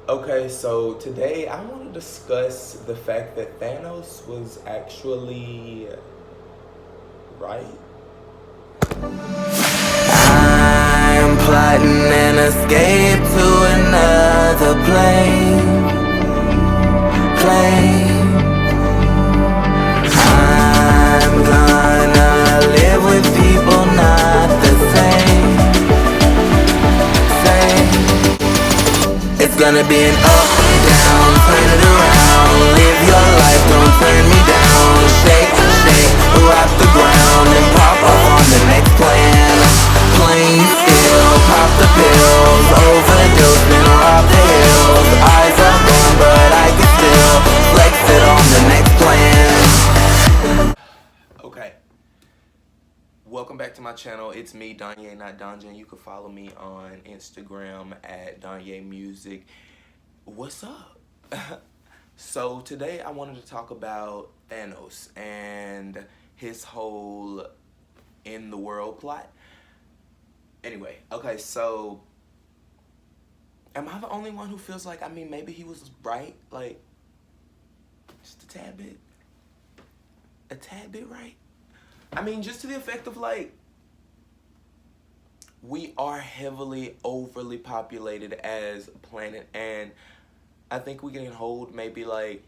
Okay, so today I want to discuss the fact that Thanos was actually right. I'm plotting an escape to another plane. I'm gonna live with people not the same. It's gonna be an up, down, turn it around. Live your life, don't turn me down. Shake, shake, rock the ground and pop up on the next plan. Plain still, pop the pills, overdose, then rob the hills. Eyes are gone, but I can still flex it on the next plan. Okay, welcome back to my channel. It's me, Danye, not Donjan. You can follow me on Instagram at Danye Music. What's up? So today I wanted to talk about Thanos and his whole in the world plot. Anyway, okay, so am I the only one who feels like, maybe he was right? Like, just a tad bit? A tad bit right? Just to the effect of like, we are heavily overly populated as a planet, and I think we can hold maybe like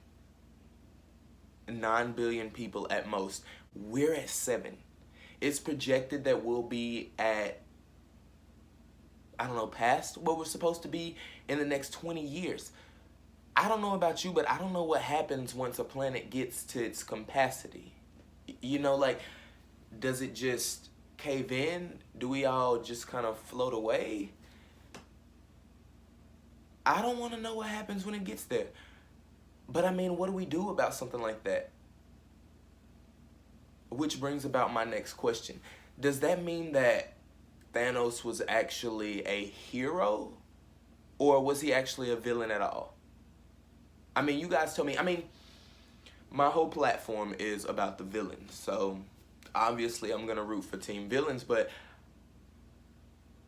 9 billion people at most. We're at 7. It's projected that we'll be at, I don't know, past what we're supposed to be in the next 20 years. I don't know about you, but I don't know what happens once a planet gets to its capacity. Like, does it just cave in? Do we all just kind of float away? I don't want to know what happens when it gets there. But what do we do about something like that? Which brings about my next question. Does that mean that Thanos was actually a hero? Or was he actually a villain at all? You guys tell me. My whole platform is about the villains. So, obviously, I'm going to root for Team Villains. But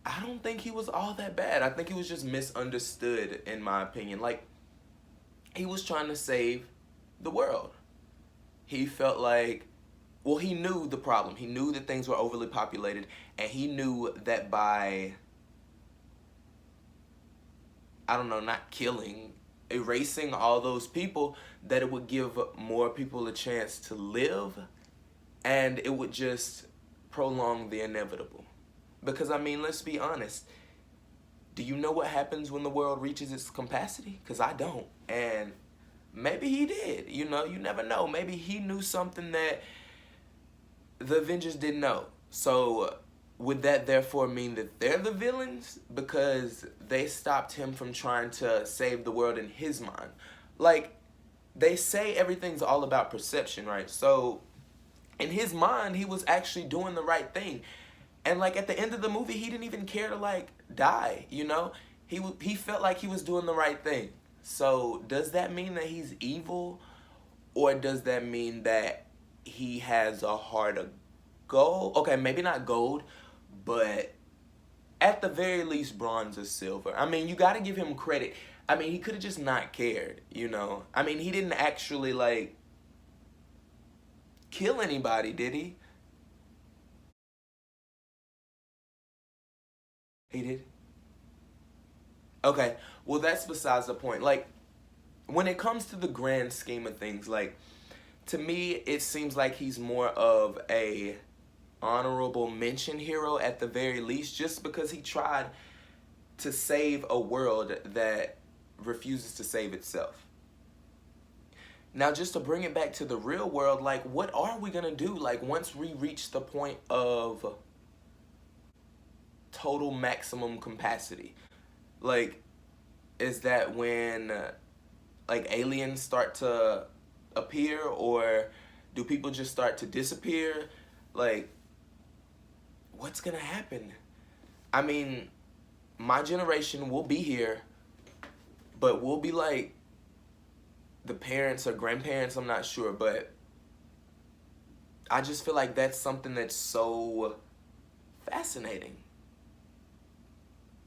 I don't think he was all that bad. I think he was just misunderstood, in my opinion. Like, he was trying to save the world. He felt like, well, he knew the problem. He knew that things were overly populated, and he knew that by, I don't know, not killing, erasing all those people, that it would give more people a chance to live, and it would just prolong the inevitable. Because, let's be honest. Do you know what happens when the world reaches its capacity? Because I don't. And maybe he did. You never know. Maybe he knew something that the Avengers didn't know. So would that therefore mean that they're the villains because they stopped him from trying to save the world in his mind? Like, they say everything's all about perception, right? So in his mind, he was actually doing the right thing. And like at the end of the movie, he didn't even care to like die, He felt like he was doing the right thing. So does that mean that he's evil, or does that mean that he has a heart of gold? Okay, maybe not gold, but at the very least bronze or silver. You got to give him credit. He could have just not cared. He didn't actually like kill anybody, did he? He did. Okay, well, that's besides the point. Like, when it comes to the grand scheme of things, like, to me, it seems like he's more of a honorable mention hero at the very least, just because he tried to save a world that refuses to save itself. Now, just to bring it back to the real world, like, what are we gonna do? Like, once we reach the point of total maximum capacity, like, is that when like aliens start to appear, or do people just start to disappear? Like, what's gonna happen? I mean, my generation will be here, but we'll be like the parents or grandparents, I'm not sure, but I just feel like that's something that's so fascinating.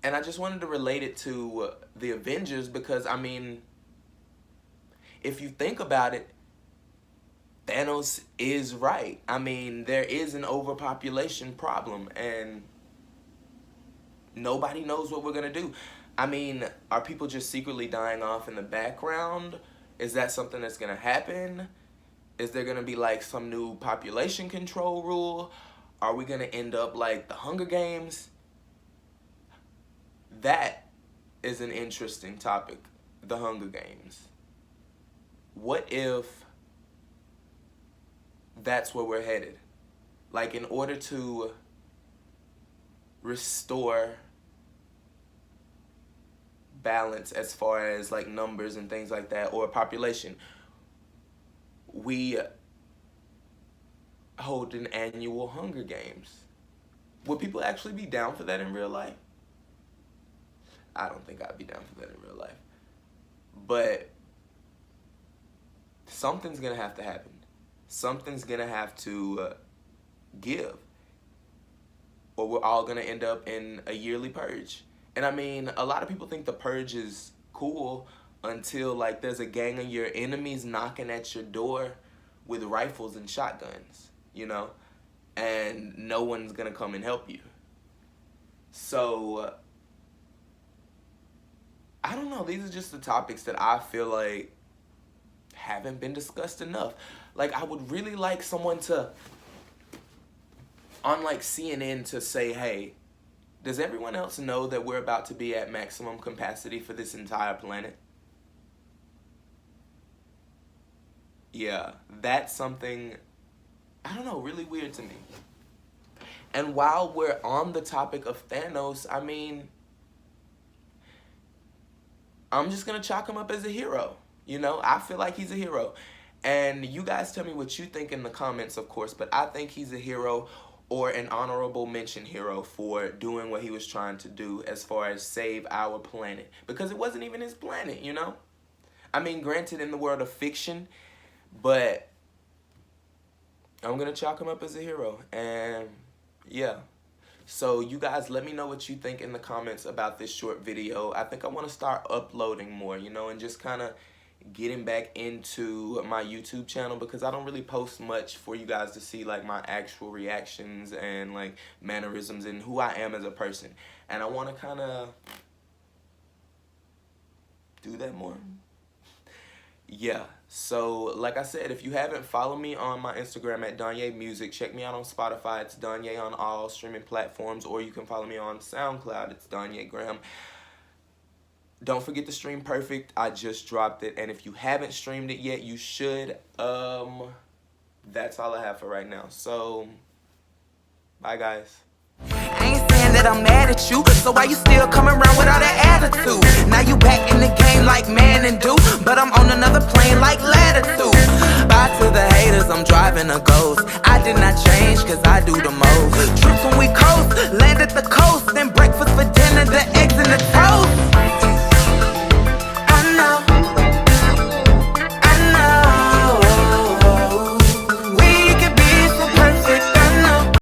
And I just wanted to relate it to the Avengers because, I mean, if you think about it, Thanos is right. I mean, there is an overpopulation problem, and nobody knows what we're going to do. I mean, are people just secretly dying off in the background? Is that something that's going to happen? Is there going to be like some new population control rule? Are we going to end up like the Hunger Games? That is an interesting topic, the Hunger Games. What if that's where we're headed? Like, in order to restore balance as far as like numbers and things like that, or population, we hold an annual Hunger Games. Would people actually be down for that in real life? I don't think I'd be down for that in real life. But something's gonna have to happen. Something's gonna have to give, or we're all gonna end up in a yearly purge. And I mean, a lot of people think the purge is cool until like there's a gang of your enemies knocking at your door with rifles and shotguns, you know, and no one's gonna come and help you. So I don't know, these are just the topics that I feel like haven't been discussed enough. Like, I would really like someone to, on like CNN, to say, hey, does everyone else know that we're about to be at maximum capacity for this entire planet? Yeah, that's something, I don't know, really weird to me. And while we're on the topic of Thanos, I mean, I'm just going to chalk him up as a hero. You know, I feel like he's a hero. And you guys tell me what you think in the comments, of course, but I think he's a hero, or an honorable mention hero, for doing what he was trying to do as far as save our planet. Because it wasn't even his planet, you know? I mean, granted, in the world of fiction, but I'm going to chalk him up as a hero. And yeah. So you guys let me know what you think in the comments about this short video. I think I want to start uploading more, you know, and just kind of getting back into my YouTube channel, because I don't really post much for you guys to see like my actual reactions and like mannerisms and who I am as a person. And I want to kind of do that more. Yeah, so like I said, if you haven't, follow me on my Instagram at Danye Music. Check me out on Spotify. It's Danye on all streaming platforms, or you can follow me on SoundCloud. It's Danye Graham. Don't forget to stream Perfect. I just dropped it, and if you haven't streamed it yet, you should. That's all I have for right now. So, bye guys. I ain't saying that I'm mad at you, so why you still coming around with all that attitude? Now you back in the game like man and do, but I'm on another plane like latitude.